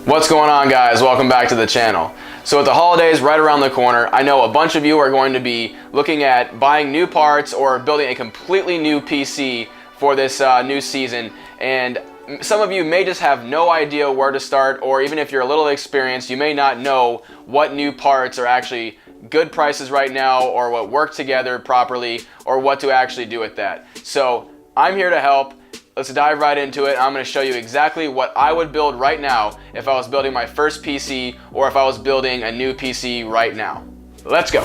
What's going on, guys? Welcome back to the channel. So with the holidays right around the corner, I know a bunch of you are going to be looking at buying new parts or building a completely new PC for this new season, and some of you may just have no idea where to start, or even if you're a little experienced, you may not know what new parts are actually good prices right now, or what work together properly, or what to actually do with that. So I'm here to help. Let's dive right into it. I'm going to show you exactly what I would build right now if I was building my first PC, or if I was building a new PC right now. Let's go.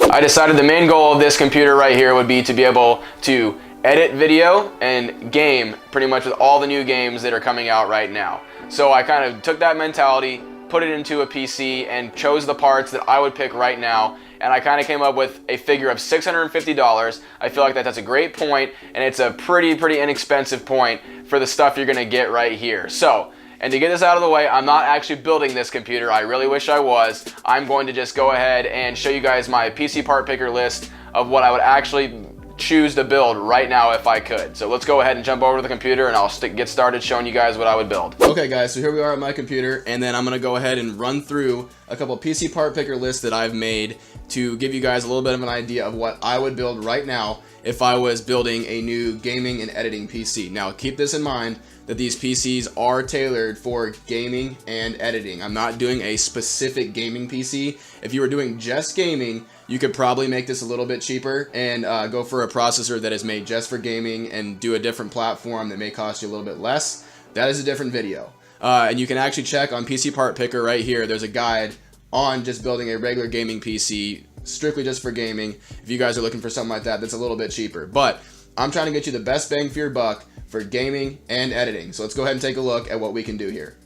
I decided the main goal of this computer right here would be to be able to edit video and game pretty much with all the new games that are coming out right now. So I kind of took that mentality, put it into a PC, and chose the parts that I would pick right now, and I kind of came up with a figure of $650. I feel like that's a great point, and it's a pretty inexpensive point for the stuff you're gonna get right here. So, and to get this out of the way, I'm not actually building this computer. I really wish I was. I'm going to just go ahead and show you guys my PC part picker list of what I would actually choose to build right now if I could. So let's go ahead and jump over to the computer, and I'll get started showing you guys what I would build. Okay guys, so here we are at my computer, and then I'm gonna go ahead and run through a couple PC part picker lists that I've made to give you guys a little bit of an idea of what I would build right now if I was building a new gaming and editing PC. Now keep this in mind that these PCs are tailored for gaming and editing. I'm not doing a specific gaming PC. If you were doing just gaming, you could probably make this a little bit cheaper and go for a processor that is made just for gaming and do a different platform that may cost you a little bit less. That is a different video. And you can actually check on PC Part Picker right here. There's a guide on just building a regular gaming PC, strictly just for gaming. If you guys are looking for something like that, that's a little bit cheaper. But I'm trying to get you the best bang for your buck for gaming and editing. So let's go ahead and take a look at what we can do here.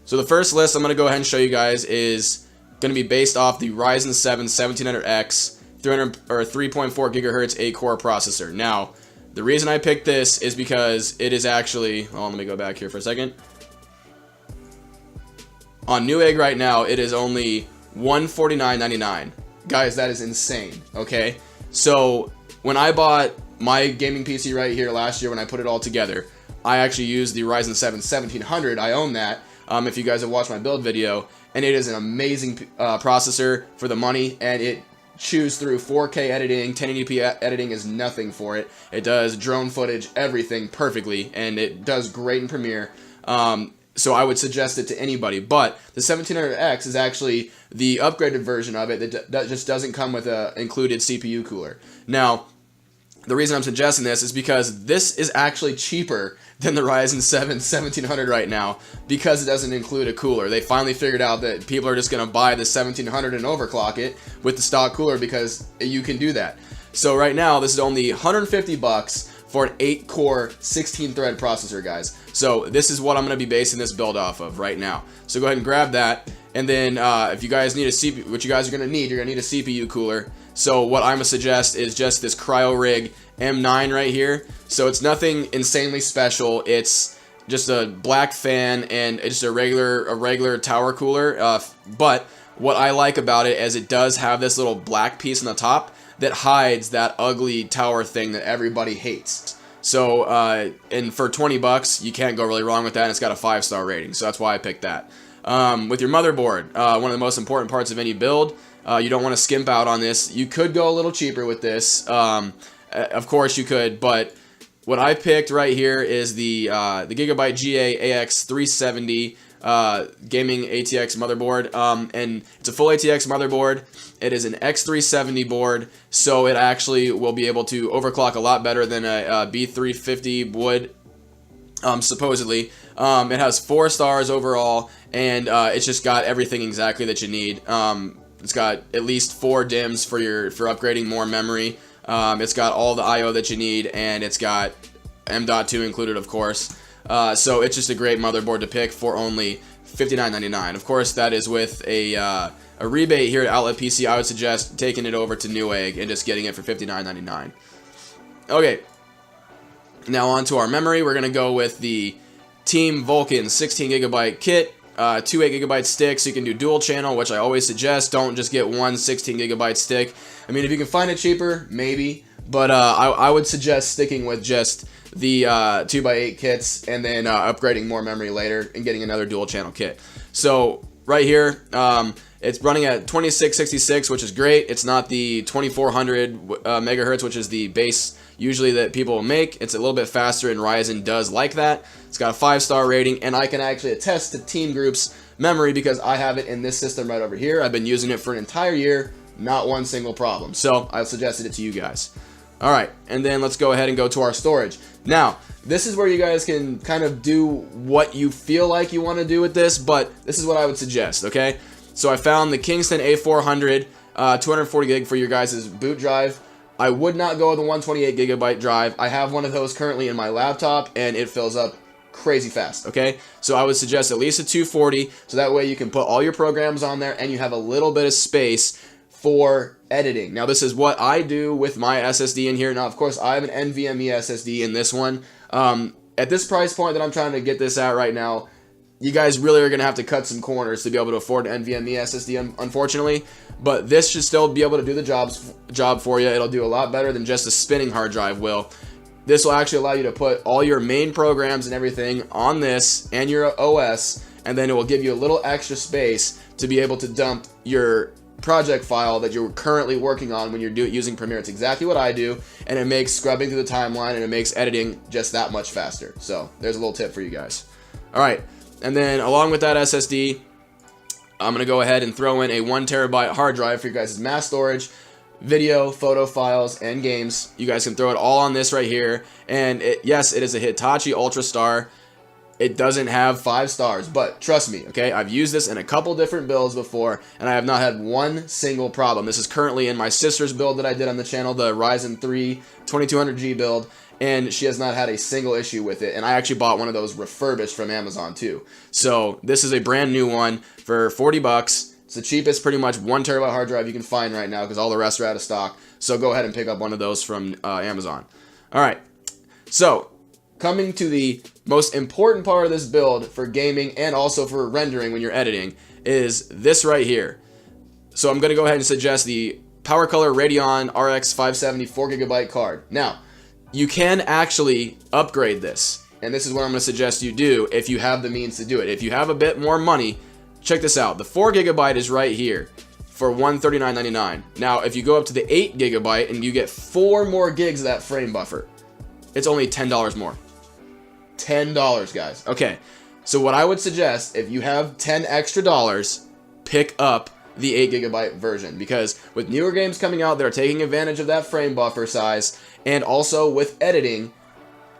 So the first list I'm going to go ahead and show you guys is going to be based off the Ryzen 7 1700X 3.4 gigahertz 8-core processor. Now, the reason I picked this is because it is actually, let me go back here for a second. On Newegg right now, it is only $149.99. Guys, that is insane, okay? So, when I bought my gaming PC right here last year, when I put it all together, I actually used the Ryzen 7 1700. I own that, if you guys have watched my build video, and it is an amazing processor for the money, and it chews through 4K editing. 1080p editing is nothing for it. It does drone footage, everything perfectly, and it does great in Premiere. So I would suggest it to anybody. But the 1700X is actually the upgraded version of it that just doesn't come with a included CPU cooler. Now, the reason I'm suggesting this is because this is actually cheaper than the Ryzen 7 1700 right now, because it doesn't include a cooler. They finally figured out that people are just going to buy the 1700 and overclock it with the stock cooler because you can do that. So right now, this is only 150 bucks for an 8-core 16-thread processor, guys. So this is what I'm going to be basing this build off of right now. So go ahead and grab that, and then if you guys need a CPU, what you guys are going to need, you're going to need a CPU cooler. So what I'm going to suggest is just this CryoRig M9 right here. So it's nothing insanely special. It's just a black fan and just a regular tower cooler. But what I like about it is it does have this little black piece on the top that hides that ugly tower thing that everybody hates. So and for 20 bucks, you can't go really wrong with that, and it's got a 5-star rating. So that's why I picked that. With your motherboard, one of the most important parts of any build. You don't want to skimp out on this. You could go a little cheaper with this. Of course you could, but what I picked right here is the Gigabyte GA-AX370 gaming ATX motherboard, and it's a full ATX motherboard. It is an X370 board, so it actually will be able to overclock a lot better than a B350 would, supposedly. It has 4 stars overall, and it's just got everything exactly that you need. It's got at least 4 DIMMs for upgrading more memory. It's got all the I/O that you need, and it's got M.2 included, of course. So it's just a great motherboard to pick for only $59.99. Of course, that is with a rebate here at Outlet PC. I would suggest taking it over to Newegg and just getting it for $59.99. Okay, now on to our memory. We're going to go with the Team Vulcan 16 gigabyte kit. two 8GB sticks. You can do dual channel, which I always suggest. Don't just get one 16GB stick. I mean, if you can find it cheaper, maybe. But I would suggest sticking with just the 2x8 kits and then upgrading more memory later and getting another dual channel kit. So right here, it's running at 2666, which is great. It's not the 2400 megahertz, which is the base usually that people make. It's a little bit faster, and Ryzen does like that. It's got a 5-star rating, and I can actually attest to Team Group's memory because I have it in this system right over here. I've been using it for an entire year, not one single problem. So I suggested it to you guys. All right, and then let's go ahead and go to our storage. Now, this is where you guys can kind of do what you feel like you want to do with this, but this is what I would suggest, okay? So I found the Kingston A400, 240 gig for your guys' boot drive. I would not go with a 128GB drive. I have one of those currently in my laptop, and it fills up crazy fast, okay? So I would suggest at least a 240, so that way you can put all your programs on there, and you have a little bit of space for editing. Now, this is what I do with my SSD in here. Now, of course, I have an NVMe SSD in this one. At this price point that I'm trying to get this at right now, you guys really are going to have to cut some corners to be able to afford an NVMe SSD, unfortunately. But this should still be able to do the job for you. It'll do a lot better than just a spinning hard drive will. This will actually allow you to put all your main programs and everything on this and your OS, and then it will give you a little extra space to be able to dump your project file that you're currently working on when you're using Premiere. It's exactly what I do, and it makes scrubbing through the timeline and it makes editing just that much faster. So there's a little tip for you guys. All right, and then along with that SSD, I'm gonna go ahead and throw in a 1TB hard drive for you guys' mass storage, video, photo files, and games. You guys can throw it all on this right here. And yes, it is a Hitachi Ultrastar. It doesn't have 5 stars, but trust me, okay? I've used this in a couple different builds before, and I have not had one single problem. This is currently in my sister's build that I did on the channel, the Ryzen 3 2200G build, and she has not had a single issue with it. And I actually bought one of those refurbished from Amazon too. So this is a brand new one for 40 bucks. It's the cheapest, pretty much 1TB hard drive you can find right now because all the rest are out of stock. So go ahead and pick up one of those from Amazon. All right, so coming to the most important part of this build for gaming and also for rendering when you're editing is this right here. So I'm going to go ahead and suggest the PowerColor Radeon RX 570 4GB card. Now, you can actually upgrade this, and this is what I'm going to suggest you do if you have the means to do it. If you have a bit more money, check this out. The 4GB is right here for $139.99. Now, if you go up to the 8GB and you get 4 more gigs of that frame buffer, it's only $10 more. $10, guys. Okay, so what I would suggest, if you have $10 extra, pick up the 8GB version, because with newer games coming out, they're taking advantage of that frame buffer size, and also with editing,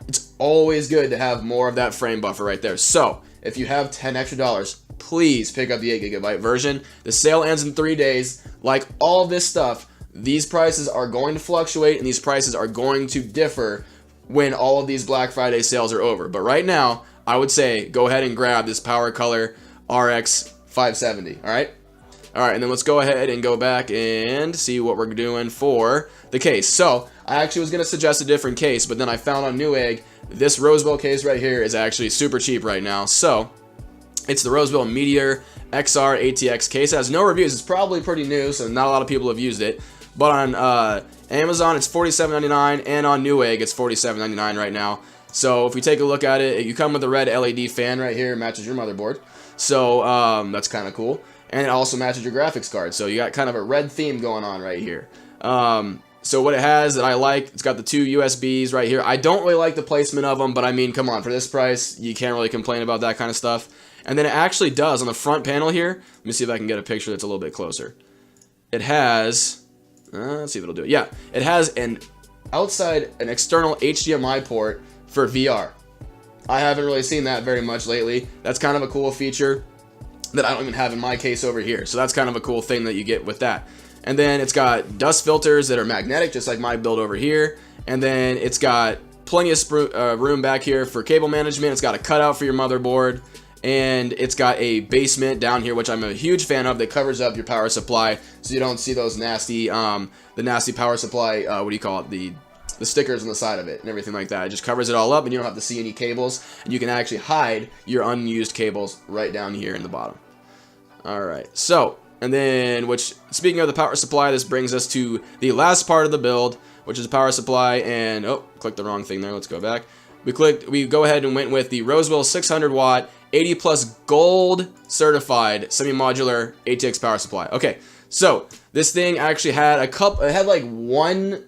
it's always good to have more of that frame buffer right there. So if you have $10 extra, please pick up the 8GB version. The sale ends in 3 days. Like all this stuff, these prices are going to fluctuate, and these prices are going to differ when all of these Black Friday sales are over. But right now, I would say go ahead and grab this PowerColor RX 570, all right? All right, and then let's go ahead and go back and see what we're doing for the case. So I actually was going to suggest a different case, but then I found on Newegg this Rosewill case right here is actually super cheap right now. So it's the Rosewill METEOR XR ATX case. It has no reviews. It's probably pretty new, so not a lot of people have used it. But on Amazon, it's $47.99, and on Newegg, it's $47.99 right now. So if we take a look at it, you come with a red LED fan right here. It matches your motherboard. So that's kind of cool. And it also matches your graphics card. So you got kind of a red theme going on right here. So what it has that I like, it's got the 2 USBs right here. I don't really like the placement of them, but I mean, come on, for this price, you can't really complain about that kind of stuff. And then it actually does, on the front panel here, let me see if I can get a picture that's a little bit closer. It has, let's see if it'll do it. Yeah, it has an external HDMI port for VR. I haven't really seen that very much lately. That's kind of a cool feature that I don't even have in my case over here. So that's kind of a cool thing that you get with that. And then it's got dust filters that are magnetic, just like my build over here. And then it's got plenty of room back here for cable management. It's got a cutout for your motherboard. And it's got a basement down here, which I'm a huge fan of, that covers up your power supply, so you don't see those nasty, the nasty power supply, what do you call it, the stickers on the side of it and everything like that. It just covers it all up, and you don't have to see any cables, and you can actually hide your unused cables right down here in the bottom. Alright, so, and then, speaking of the power supply, this brings us to the last part of the build, which is the power supply, and, oh, clicked the wrong thing there, let's go back. We go ahead and went with the Rosewill 600 watt, 80 plus gold certified semi-modular ATX power supply. Okay, so, this thing actually had it had like one,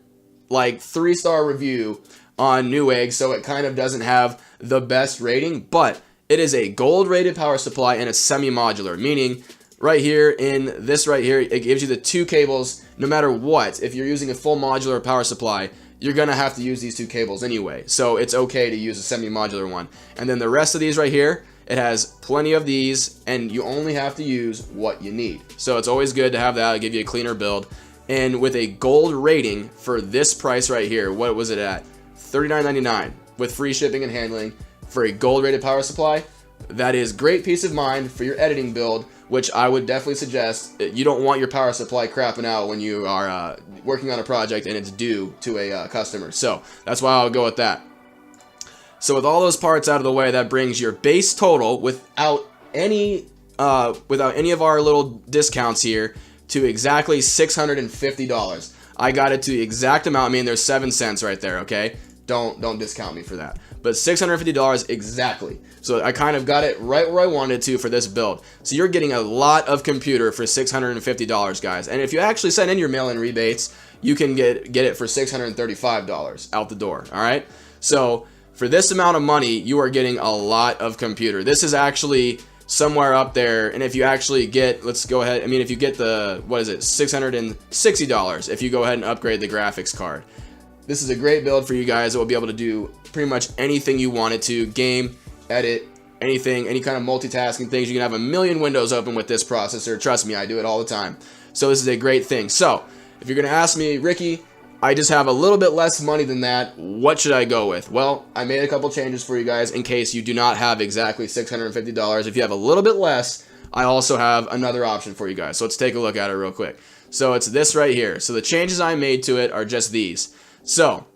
3-star review on Newegg, so it kind of doesn't have the best rating, but it is a gold rated power supply and it's semi-modular, meaning right here in this right here, it gives you the 2 cables no matter what. If you're using a full modular power supply, you're going to have to use these 2 cables anyway. So it's okay to use a semi-modular one. And then the rest of these right here, it has plenty of these, and you only have to use what you need. So it's always good to have that. It'll give you a cleaner build. And with a gold rating for this price right here, what was it at? $39.99 with free shipping and handling for a gold rated power supply. That is great peace of mind for your editing build, which I would definitely suggest. You don't want your power supply crapping out when you are working on a project and it's due to a customer. So that's why I'll go with that. So with all those parts out of the way, that brings your base total without any of our little discounts here to exactly $650. I got it to the exact amount. I mean, there's 7 cents right there, okay? Don't discount me for that. But $650 exactly. So I kind of got it right where I wanted to for this build. So you're getting a lot of computer for $650, guys. And if you actually send in your mail-in rebates, you can get it for $635 out the door, all right? So for this amount of money, you are getting a lot of computer. This is actually somewhere up there, and if you actually get, let's go ahead, I mean, if you get the, what is it, $660 if you go ahead and upgrade the graphics card. This is a great build for you guys that will be able to do pretty much anything you want it to, game, edit, anything, any kind of multitasking things. You can have a million windows open with this processor. Trust me, I do it all the time. So this is a great thing. So if you're going to ask me, Ricky, I just have a little bit less money than that, what should I go with? Well, I made a couple changes for you guys in case you do not have exactly $650. If you have a little bit less, I also have another option for you guys. So let's take a look at it real quick. So it's this right here. So the changes I made to it are just these. So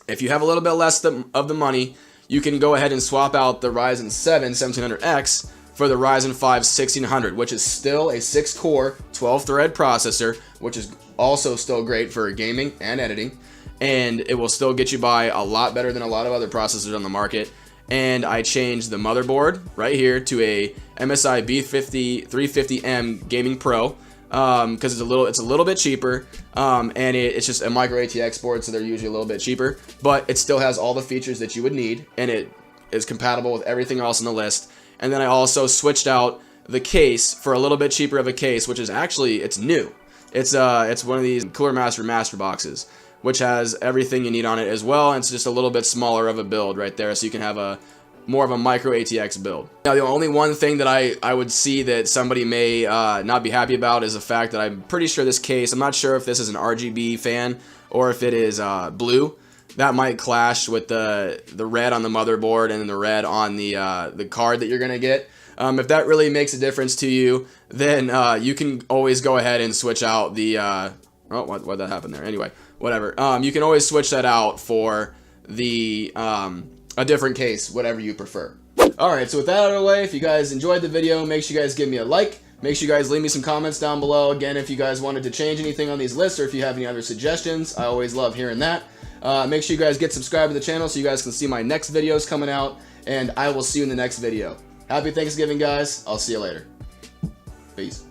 if you have a little bit less of the money, you can go ahead and swap out the Ryzen 7 1700X for the Ryzen 5 1600, which is still a 6-core, 12-thread processor, which is also still great for gaming and editing, and it will still get you by a lot better than a lot of other processors on the market. And I changed the motherboard right here to a MSI B50 350M Gaming Pro, because it's a little bit cheaper, and it's just a micro ATX board, so they're usually a little bit cheaper, but it still has all the features that you would need, and it is compatible with everything else on the list. And then I also switched out the case for a little bit cheaper of a case, which is actually, it's new. It's one of these Cooler Master boxes, which has everything you need on it as well, and it's just a little bit smaller of a build right there, so you can have more of a micro ATX build. Now, the only one thing that I would see that somebody may not be happy about is the fact that I'm pretty sure this case, I'm not sure if this is an RGB fan or if it is blue. That might clash with the red on the motherboard and the red on the card that you're gonna get. If that really makes a difference to you, then you can always go ahead and switch out the oh, what that happened there? Anyway, whatever. You can always switch that out for the a different case, whatever you prefer. Alright, so with that out of the way, if you guys enjoyed the video, make sure you guys give me a like. Make sure you guys leave me some comments down below. Again, if you guys wanted to change anything on these lists or if you have any other suggestions, I always love hearing that. Make sure you guys get subscribed to the channel so you guys can see my next videos coming out, and I will see you in the next video. Happy Thanksgiving, guys. I'll see you later. Peace.